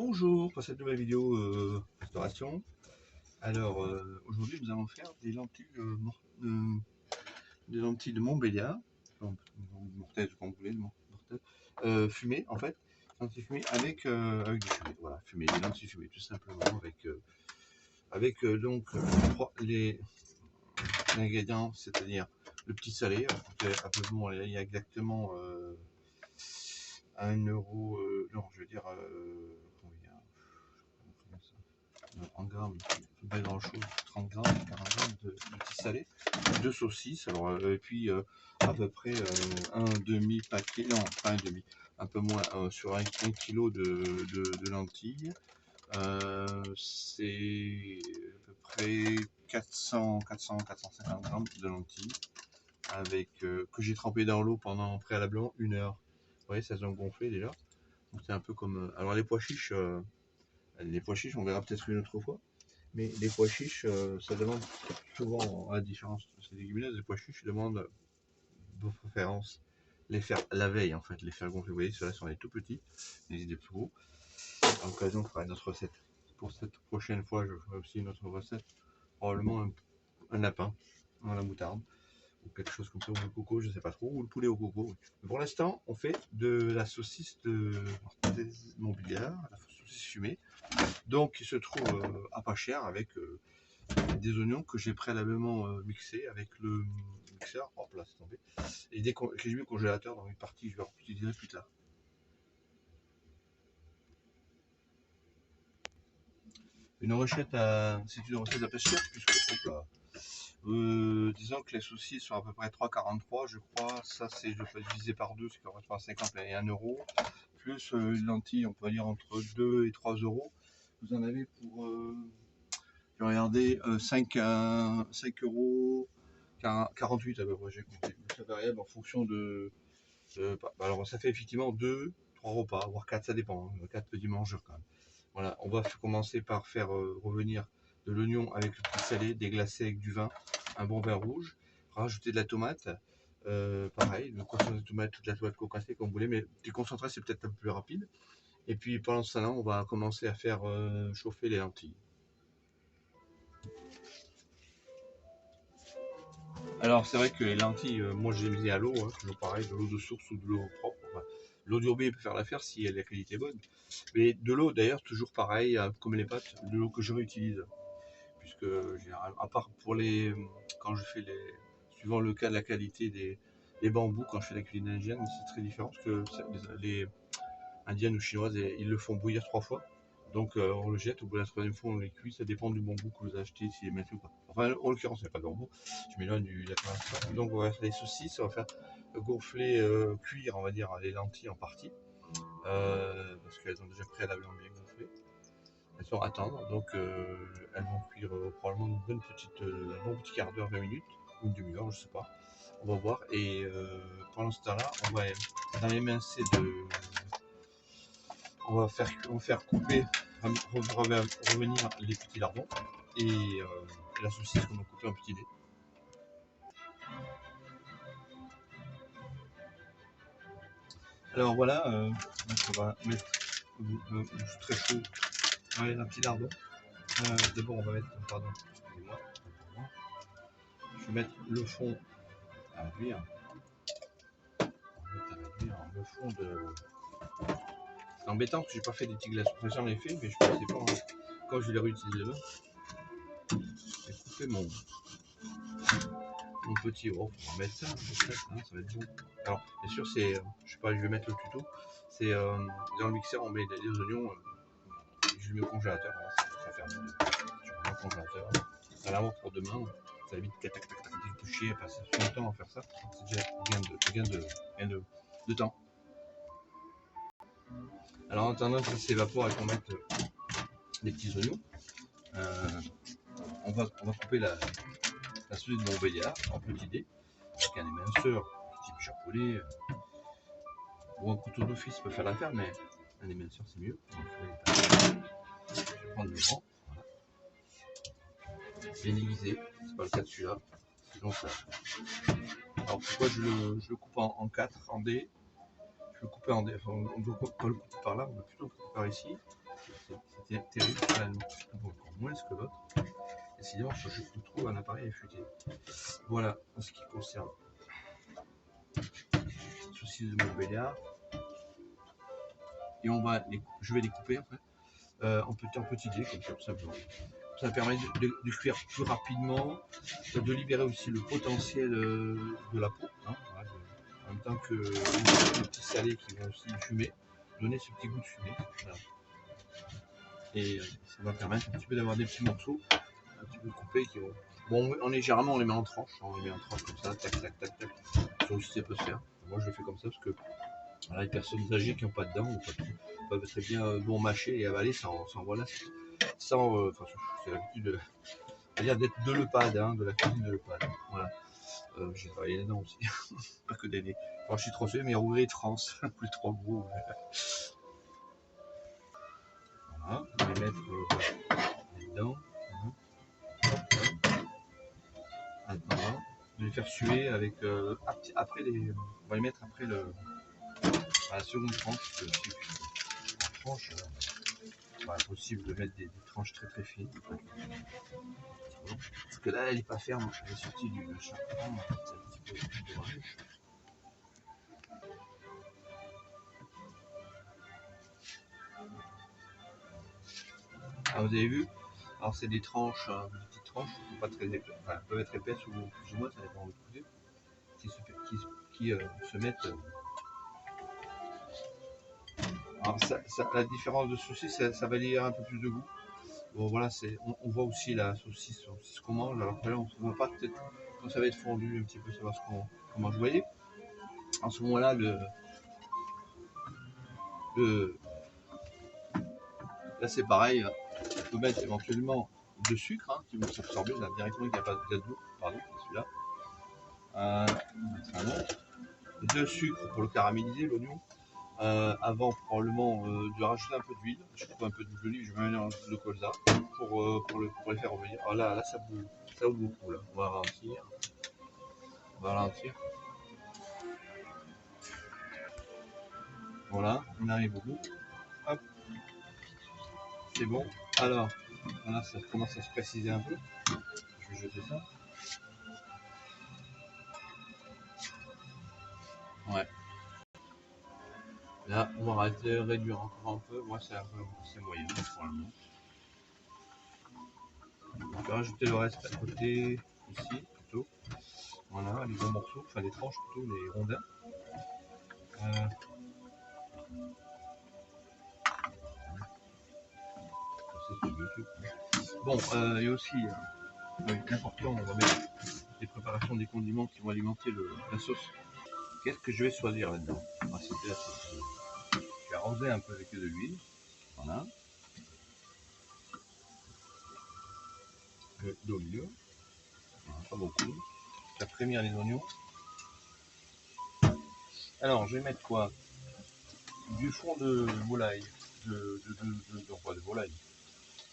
Bonjour pour cette nouvelle vidéo restauration. Alors aujourd'hui nous allons faire des lentilles, des lentilles de Montbéliard, mortelles comme vous voulez, fumées en fait, lentilles fumées avec du fumé, voilà, fumé, des lentilles fumées tout simplement avec donc les ingrédients, c'est-à-dire le petit salé, à peu bon, il y a exactement 1 euro, non je veux dire en grammes, pas grand chose, 30 grammes, 40 grammes de petits salés, 2 saucisses, alors, et puis à peu près un demi-paquet, non pas un demi, un peu moins, sur 1 kg de lentilles, c'est à peu près 450 grammes de lentilles, avec, que j'ai trempé dans l'eau pendant préalablement 1 heure. Vous voyez, ça se gonfler déjà, donc c'est un peu comme, alors les pois chiches, on verra peut-être une autre fois. Mais les pois chiches, ça demande souvent, à la différence de ces légumineuses, les pois chiches demandent de préférence les faire la veille, en fait, les faire gonfler. Vous voyez, ceux-là sont les tout petits, les idées plus gros. À l'occasion, on fera une autre recette. Pour cette prochaine fois, je ferai aussi une autre recette, probablement un lapin à la moutarde, ou quelque chose comme ça, ou le coco, je sais pas trop, ou le poulet au coco. Oui. Pour l'instant, on fait de la saucisse de Montbéliard, la saucisse fumée. Donc, il se trouve à pas cher avec des oignons que j'ai préalablement mixés avec le mixeur. Hop là, c'est tombé. Et que j'ai mis au congélateur dans une partie, je vais utiliser plus tard. Une recette c'est une recette à peu chère, puisque hop là, disons que les saucisses sont à peu près 3,43, je crois. Ça, c'est, je peux diviser par 2, c'est correspond à 50 et 1 euro. Plus une lentille, on peut dire entre 2 et 3 euros. Vous en avez pour, je vais regarder, 5 euros 48 à peu près, j'ai compté. Ça variable en fonction alors ça fait effectivement 2, 3 repas, voire 4, ça dépend. 4 petits mangeurs quand même. Voilà, on va commencer par faire revenir de l'oignon avec le petit salé, déglacer avec du vin, un bon vin rouge, rajouter de la tomate, pareil, le concentré de tomate, toute la tomate concassée comme vous voulez, mais du concentré c'est peut-être un peu plus rapide. Et puis pendant ce temps-là, on va commencer à faire chauffer les lentilles. Alors c'est vrai que les lentilles, moi je les mets à l'eau, hein, toujours pareil, de l'eau de source ou de l'eau propre. Enfin, l'eau du robinet peut faire l'affaire si la qualité est bonne. Mais de l'eau d'ailleurs, toujours pareil, comme les pâtes, de l'eau que je réutilise. Puisque à part pour quand je fais suivant le cas de la qualité des bambous, quand je fais la cuisine indienne, c'est très différent parce que les indiennes ou chinoises, ils le font bouillir 3 fois. Donc on le jette, au bout de la 3e fois on les cuit, ça dépend du bambou que vous achetez, s'il est maîtrisé ou pas. Enfin en l'occurrence il n'y a pas de bambou, je m'éloigne de la conversation. Donc on va faire les saucisses, on va faire gonfler, cuire on va dire les lentilles en partie, parce qu'elles ont déjà préalablement bien gonflé. Elles sont à attendre, donc elles vont cuire probablement un bon petit quart d'heure, 20 minutes, ou une demi-heure, je sais pas. On va voir, et pendant ce temps-là, on va dans l'émincé on va faire couper, revenir les petits lardons et la saucisse qu'on a coupée en petits dés. Alors voilà, on va mettre très chaud un petit lardon. D'abord on va mettre, pardon, excusez-moi, je vais mettre le fond à cuire. Le fond de. C'est embêtant parce que j'ai pas fait des petits glaçons. Enfin, j'en ai fait, mais je ne sais pas quand je vais les réutiliser demain. Je vais couper mon petit rôle pour en mettre ça. Ça va être bon. Alors, bien sûr, c'est. Je sais pas, je vais mettre le tuto. C'est dans le mixeur, on met des oignons. Je le mets au congélateur. Voilà, ça ferme. Je mets au congélateur. À l'avant pour demain. Ça évite tac tac tac tac de chier, passer longtemps à faire ça. C'est déjà gain de temps. Alors en attendant que ça s'évapore et qu'on mette les petits oignons, on va couper la saucisse de Montbéliard en petits dés, avec un éminceur type japonais, ou un couteau d'office peut faire l'affaire, mais un éminceur c'est mieux. Je vais prendre le grand, voilà. Bien aiguisé, c'est pas le cas de celui-là, sinon ça. Alors pourquoi je le coupe en 4, en dés? Je le coupe en dés, enfin, on ne doit pas le couper par là, on doit plutôt le couper par ici. c'était terrible. Là, encore moins que l'autre. Décidément, je trouve un appareil affûté. Voilà, en ce qui concerne les saucisses de Montbéliard. Et je vais les couper en fait, en petits dés, comme ça, tout simplement. Ça permet de cuire plus rapidement, de libérer aussi le potentiel de la peau, hein, voilà, en même temps que les petits salés qui vont aussi fumer, donner ce petit goût de fumée. Voilà. Et ça va permettre un petit peu d'avoir des petits morceaux un petit peu coupés qui vont. Bon, généralement on les met en tranches, on les met en tranches comme ça, tac tac tac tac. Ça aussi ça peut se faire. Moi je le fais comme ça parce que voilà, les personnes âgées qui n'ont pas de dents ou pas trop, peuvent très bien bon mâcher et avaler sans voilà, sans c'est l'habitude d'être de l'EHPAD, hein, de la cuisine de l'EHPAD. Voilà. J'ai travaillé là-dedans aussi, pas que des. Enfin, je suis trop fait, mais ouvrier de France, plus trop gros. Voilà, on va les mettre là-dedans. Voilà. Je vais les faire suer avec. Après les. On va les mettre après la seconde tranche. La tranche, c'est pas impossible de mettre des tranches très très fines. Parce que là, elle n'est pas ferme. Elle est sortie du charbon. C'est un petit peu dommage. Alors, vous avez vu, alors c'est des tranches, des petites tranches, pas très épaisses, enfin, peuvent être épaisses ou plus ou moins, ça dépend de votre côté, qui se mettent. Alors la différence de saucisse, ça va lier un peu plus de goût. Bon voilà, on voit aussi la saucisse qu'on mange, alors que là on ne voit pas peut-être quand ça va être fondu un petit peu, savoir comment vous voyez. En ce moment-là, là c'est pareil, on peut mettre éventuellement de sucre hein, qui vont s'absorber là directement, il n'y a pas d'eau, pardon, celui-là. De sucre pour le caraméliser, l'oignon. Avant probablement de rajouter un peu d'huile. Je coupe un peu d'huile d'olive, je mélange le colza pour les faire revenir. Alors là ça boue beaucoup là. On va ralentir. Voilà, on arrive au bout. Hop, c'est bon. Alors, voilà, ça commence à se préciser un peu. Je vais jeter ça. Ouais. Là, on va réduire encore un peu. Moi, c'est moyen pour le moment. On va rajouter le reste à côté, ici, plutôt. Voilà, les bons morceaux, enfin les tranches plutôt, les rondins. Bon, et aussi, important, on va mettre des préparations des condiments qui vont alimenter la sauce. Qu'est-ce que je vais choisir là-dedans? C'était la sauce. Je vais arroser un peu avec de l'huile. Voilà. D'olive. Voilà, pas beaucoup. Je vais frémir les oignons. Alors, je vais mettre quoi? Du fond de volaille. De volaille.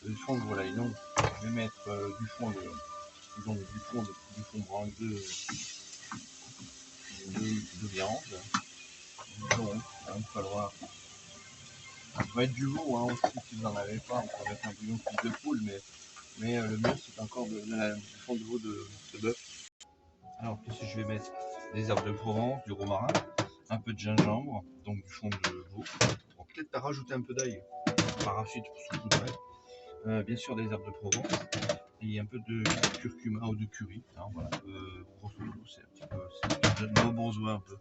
Du fond de volaille, non. Je vais mettre du fond brun de viande. Donc, il va falloir. Ça peut être du veau hein, aussi si vous n'en avez pas. On peut mettre un bouillon de poule, mais le mieux c'est encore du fond de veau de bœuf. Alors ici je vais mettre des herbes de Provence, du romarin, un peu de gingembre, donc du fond de veau. On va peut-être rajouter un peu d'ail par la suite pour saupoudrer. Bien sûr des herbes de Provence et un peu de curcuma ou de curry. Alors, voilà, grosso modo c'est un petit peu de besoin un peu.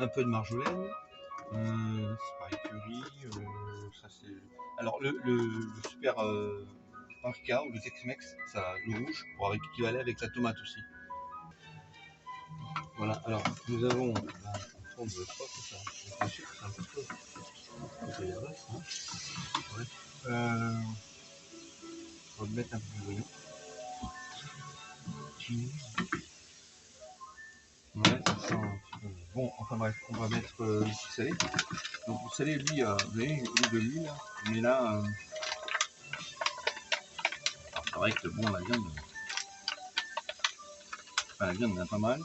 Un peu de marjolaine. C'est pareil, curry. Ça c'est. Alors le super paprika ou le Tex-Mex, le rouge, pour équivaler avec la tomate aussi. Voilà. Alors nous avons un fond de quoi c'est ça? Le sucre, c'est un peu trop. On va mettre un peu d'oignon. Ouais, ça sent un petit peu. Bon, enfin bref, on va mettre le salé. Donc le salé, lui, vous voyez, il de l'huile, mais là, c'est vrai que bon, la viande en a pas mal.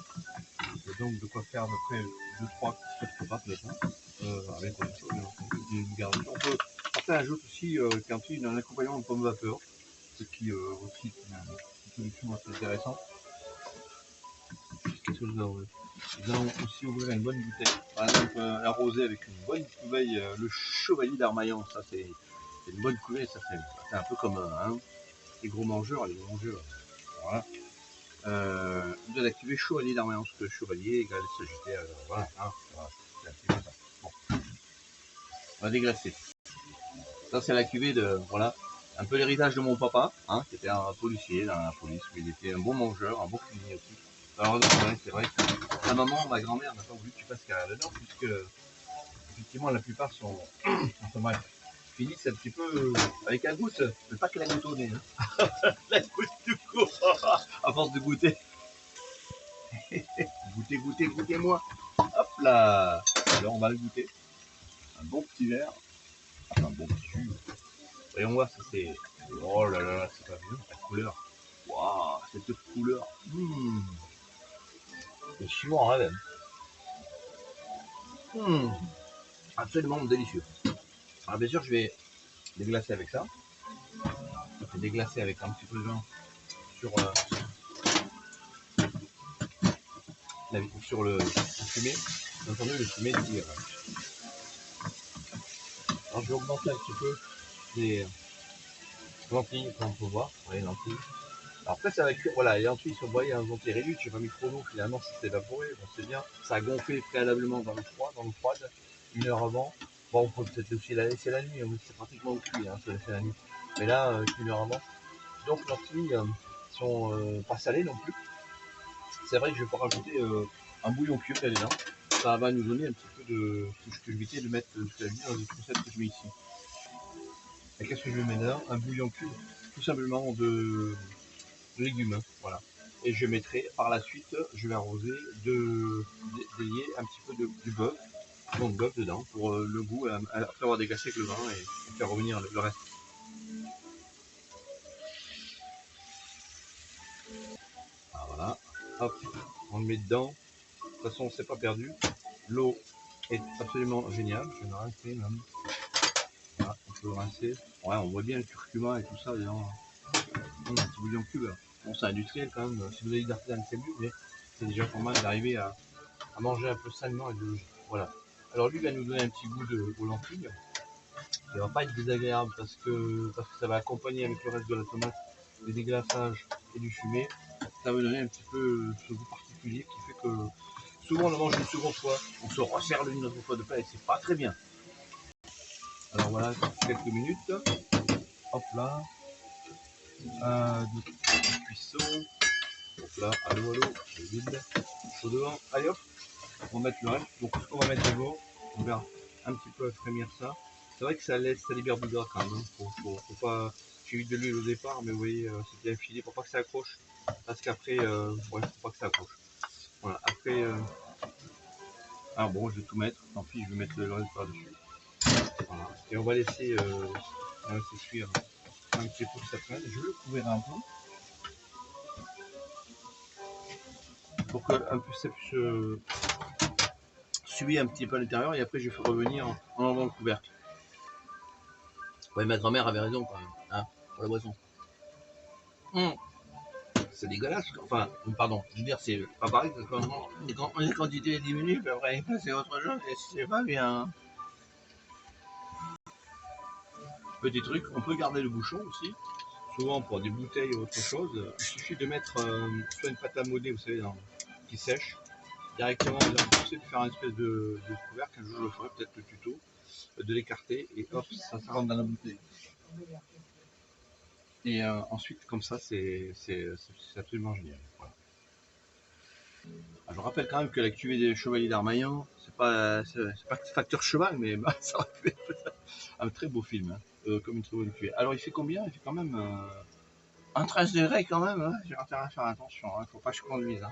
Et donc de quoi faire à peu près 2-3 repas peut-être, avec autre chose, une garniture. On peut certains ajoutent aussi quand il y a un accompagnement de pommes vapeur, ce qui aussi est une solution assez intéressante. Qu'est-ce que nous allons aussi ouvrir une bonne bouteille, par exemple arroser avec une bonne cuvée le Chevalier d'Armaillan. Ça c'est une bonne cuvée, ça c'est un peu comme les gros mangeurs, voilà. De la cuvée Chevalier d'Armaillan, parce que Chevalier égale Sagittaire, voilà, voilà, c'est un petit peu ça. Bon, on va déglacer. Ça c'est la cuvée de, voilà, un peu l'héritage de mon papa, qui était un policier dans la police, mais il était un bon mangeur, un bon cuisinier aussi. Alors c'est vrai que sa maman, ma grand-mère n'a pas voulu que tu fasses carrière dedans, puisque effectivement la plupart sont, enfin bref, finissent un petit peu avec la goutte, mais pas que la goutte au nez, la goutte du coup, à force de goûter. Goûtez-moi. Hop là. Alors on va le goûter. Un bon petit verre. Un bon petit jus. Voyons voir ça c'est. Oh là là, c'est pas bien la couleur. Waouh, cette couleur. C'est suivant hein, même. Absolument délicieux. Alors bien sûr je vais déglacer avec ça. Je vais déglacer avec un petit peu de vin sur, sur le fumé. Bien entendu le fumé tire. Alors je vais augmenter un petit peu les lentilles, comme on peut voir. Vous voyez, lentilles. Alors après ça va cuire, voilà, les lentilles sont broyées à un vent réduit, j'ai pas mis trop d'eau, finalement ça s'est évaporé, bon c'est bien. Ça a gonflé préalablement dans l'eau froide, 1 heure avant. Bon on peut peut-être aussi la laisser la nuit, c'est pratiquement cuit, se laisser la nuit. Mais là, 1 heure avant. Donc les lentilles sont pas salées non plus. C'est vrai que je vais pouvoir rajouter un bouillon cube là-dedans. Ça va nous donner un petit peu de ce que je vais éviter de mettre dans les recettes que je mets ici. Et qu'est-ce que je mets dedans? Un bouillon cube, tout simplement de légumes, voilà. Et je mettrai par la suite, je vais arroser d'élier un petit peu du bœuf, donc bœuf dedans, pour le goût, après avoir dégagé avec le vin et faire revenir le reste. Ah, voilà, hop, on le met dedans. De toute façon, c'est pas perdu. L'eau est absolument géniale. Je vais le rincer même. Voilà, on peut le rincer. Ouais, on voit bien le curcuma et tout ça dedans. Un petit bouillon cube. Bon, c'est industriel quand même. Si vous avez de l'artisanal, c'est mieux, mais c'est déjà pas mal d'arriver à manger un peu sainement et de voilà. Alors lui va nous donner un petit goût aux lentilles. Il va pas être désagréable parce que ça va accompagner avec le reste de la tomate, des déglaçages et du fumé. Ça va donner un petit peu ce goût particulier qui fait que souvent on le mange une seconde fois, on se resserre une autre fois de plat et c'est pas très bien. Alors voilà, quelques minutes. Hop là. De cuisson. Hop là, allô, je vide. Chaud devant. Allez hop, on va mettre le reste. Donc ce qu'on va mettre d'abord, on va un petit peu frémir ça. C'est vrai que ça libère du gras quand même. Faut pas. J'ai eu de l'huile au départ, mais vous voyez, c'est bien filé pour pas que ça accroche. Parce qu'après, ouais, faut pas que ça accroche. Voilà, après. Alors bon, je vais tout mettre. Tant pis, je vais mettre le reste par-dessus. Voilà. Et on va laisser cuire un petit peu que ça prenne. Je vais le couvrir un peu. Pour que un peu ça puisse suer un petit peu à l'intérieur et après je vais faire revenir en enlevant le couvercle. Ouais, ma grand-mère avait raison quand même, pour la boisson. C'est dégueulasse, enfin, pardon, je veux dire, c'est pas pareil que quand les quantités diminuent, puis après c'est autre chose et c'est pas bien. Petit truc, on peut garder le bouchon aussi, souvent pour des bouteilles ou autre chose, il suffit de mettre soit une pâte à modeler, vous savez, qui sèche, directement dans le poussé, de faire une espèce de couvercle, un jour je le ferai peut-être le tuto, de l'écarter et hop, ça rentre dans la bouteille. Et ensuite, comme ça, c'est absolument génial. Voilà. Alors, je rappelle quand même que la cuvée des Chevaliers d'Armaillan, c'est pas facteur cheval, mais bah, ça aurait pu être un très beau film, comme une très bonne cuvée. Alors, il fait combien? Il fait quand même un 13 degrés quand même. J'ai intérêt à faire attention, faut pas que je conduise.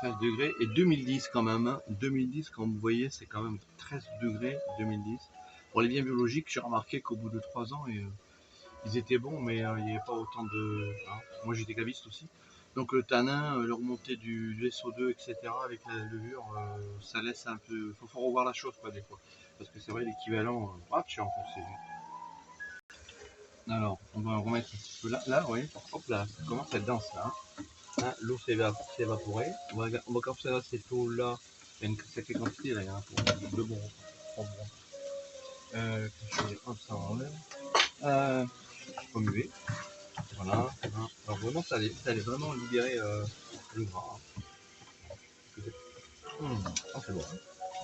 13 degrés et 2010 quand même. 2010, quand vous voyez, c'est quand même 13 degrés 2010. Pour les biens biologiques, j'ai remarqué qu'au bout de 3 ans, ils étaient bons, mais il n'y avait pas autant de. Moi j'étais caviste aussi. Donc le tanin, le remontée du SO2, etc. avec la levure, ça laisse un peu. Faut revoir la chose quoi des fois. parce que c'est vrai l'équivalent. Ah, tu as enfoncé. Alors, on va remettre un petit peu là. Là, oui, hop là, ça commence à être dense là. Hein, l'eau s'est évaporée. On va observer cette eau là. Il y a une sacrée quantité là, il y en a pour 2 bons. 3 bons. Hop, ça enlève. Remuer. Voilà. Hein. Alors vraiment, ça allait vraiment libérer le gras. Ah, c'est bon.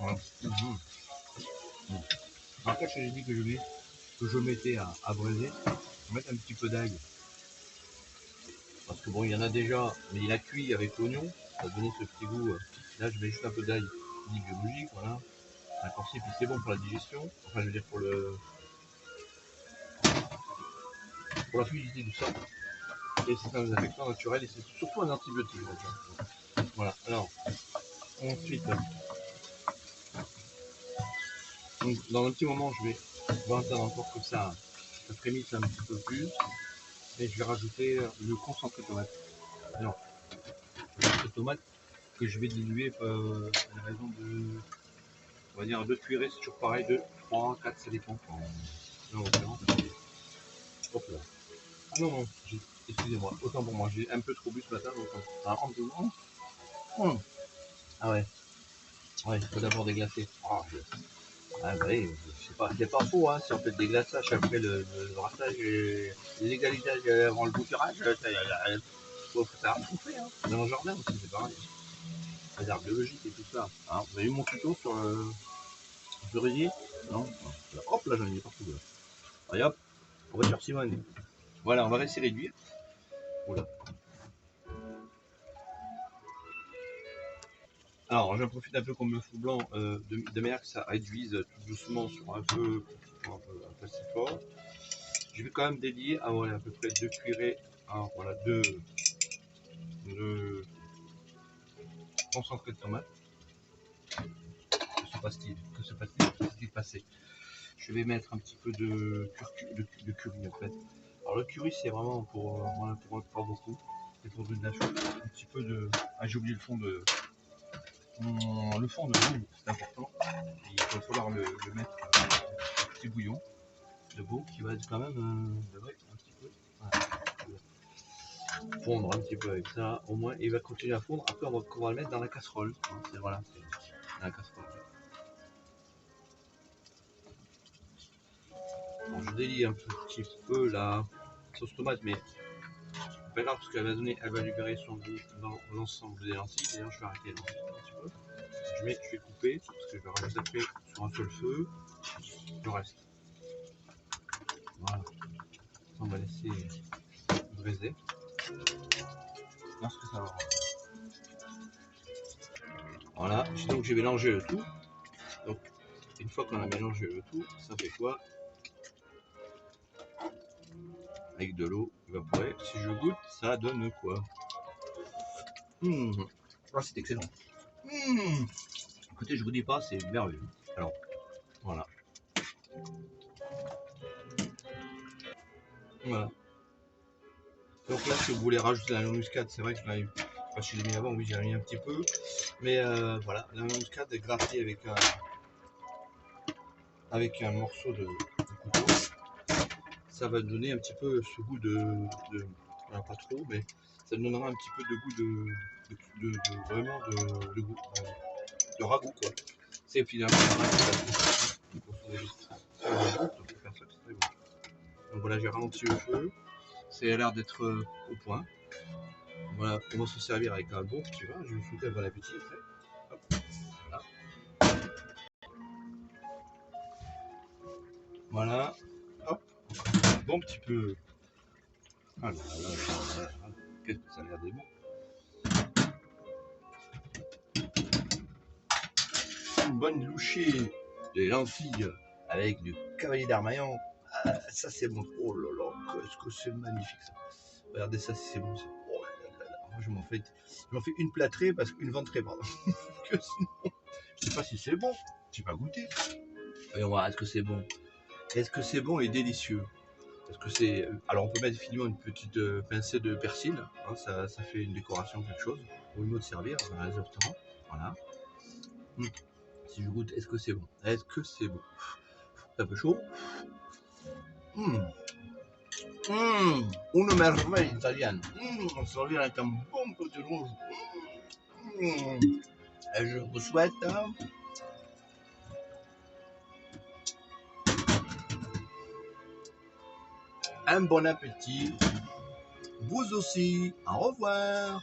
Voilà. Après, j'ai dit que je mettais à braiser. Je vais mettre un petit peu d'ail. Parce que bon, il y en a déjà, mais il a cuit avec l'oignon. Ça va donner ce petit goût. Là, je mets juste un peu d'ail dit biologique. Voilà. D'accord, et puis c'est bon pour la digestion. Enfin, je veux dire pour la fluidité du sang. Et c'est un désinfectant naturel et c'est surtout un antibiotique. Voilà. Alors, ensuite, donc, dans un petit moment, je vais attendre encore que ça frémisse un petit peu plus. Et je vais rajouter le concentré de tomate. Alors, le concentré de tomate que je vais diluer à la raison de, on va dire, 2 cuillerées, c'est toujours pareil, 2, 3, 4, ça dépend. Non, hop là. Ah non, non, excusez-moi, autant pour moi, j'ai un peu trop bu ce matin, donc ça rentre dedans. Ah ouais, ouais, il faut d'abord déglacer. Ah bah oui, c'est pas faux, hein, si on fait le déglaçage après le brassage et l'égalisage avant le bouturage, il faut ça bouffer, hein. Dans le jardin aussi, c'est pareil. Les arbres biologiques et tout ça. Hein, vous avez eu mon tuto sur le cerisier? Non. Hop là, j'en ai mis partout. Là. Allez hop, on va sur Simone. Voilà, on va rester réduire. Oula. Alors, j'en profite un peu comme le fond blanc de manière que ça réduise tout doucement sur un feu assez fort. Je vais quand même dédier à voilà, à peu près 2 cuillerées, hein, voilà, de concentré de tomate. Que se passe-t-il passé? Je vais mettre un petit peu de curry en fait. Alors le curry c'est vraiment pour pas beaucoup. C'est pour de la chose. Un petit peu de. Ah j'ai oublié le fond de. Le fond de veau, c'est important. Il va falloir le mettre un petit bouillon de veau qui va être quand même un petit peu. Voilà. Fondre un petit peu avec ça, au moins il va continuer à fondre. Après on va le mettre dans la casserole. Voilà, c'est dans la casserole. Alors, je délie un petit peu la sauce tomate, mais pas grave parce qu'elle va libérer son goût dans l'ensemble des lentilles. D'ailleurs, je vais arrêter les lentilles un petit peu. Je vais couper parce que je vais rajouter après sur un seul feu le reste. Voilà. On va laisser braiser. Voir ce que ça va rendre. Voilà. Donc j'ai mélangé le tout. Donc une fois qu'on a mélangé le tout, ça fait quoi? Avec de l'eau évaporée. Si je goûte, ça donne quoi? Ah, c'est excellent. Écoutez, je vous dis pas, c'est merveilleux. Alors, voilà. Voilà. Donc là, si vous voulez rajouter la noix muscade, c'est vrai que je l'ai mis avant, oui, j'ai mis un petit peu. Mais voilà, la noix muscade est grattée avec un morceau de couteau. Ça va donner un petit peu ce goût alors pas trop, mais ça donnera un petit peu de goût vraiment de goût, de ragoût quoi. C'est finalement un ragoût. Donc voilà, j'ai ralenti le feu. Ça a l'air d'être au point. Voilà, on va se servir avec un bon petit vin. Je vais vous souhaiter un bon appétit après. Hop, voilà. Hop. Bon petit peu. Ah là là là là. Qu'est-ce que ça a l'air des bon. Une bonne louchée de lentilles avec du cavalier d'Armaillan. Ah, ça c'est bon. Oh là là, qu'est-ce que c'est magnifique ça. Regardez ça, c'est bon ça. Oh là là là. Moi, je m'en fais une plâtrée parce qu'une ventrée, pardon. Que sinon, je sais pas si c'est bon. J'ai pas goûté. Voyons voir, est-ce que c'est bon? Est-ce que c'est bon et délicieux? Est-ce que c'est. Alors on peut mettre finalement une petite pincée de persil, hein, ça fait une décoration, quelque chose, ou une autre servir dans les restaurants. Voilà. Si je goûte, est-ce que c'est bon? Est-ce que c'est bon? C'est un peu chaud. Une merveille italienne. On se revient avec un bon petit rouge. Et je vous souhaite un bon appétit. Vous aussi. Au revoir.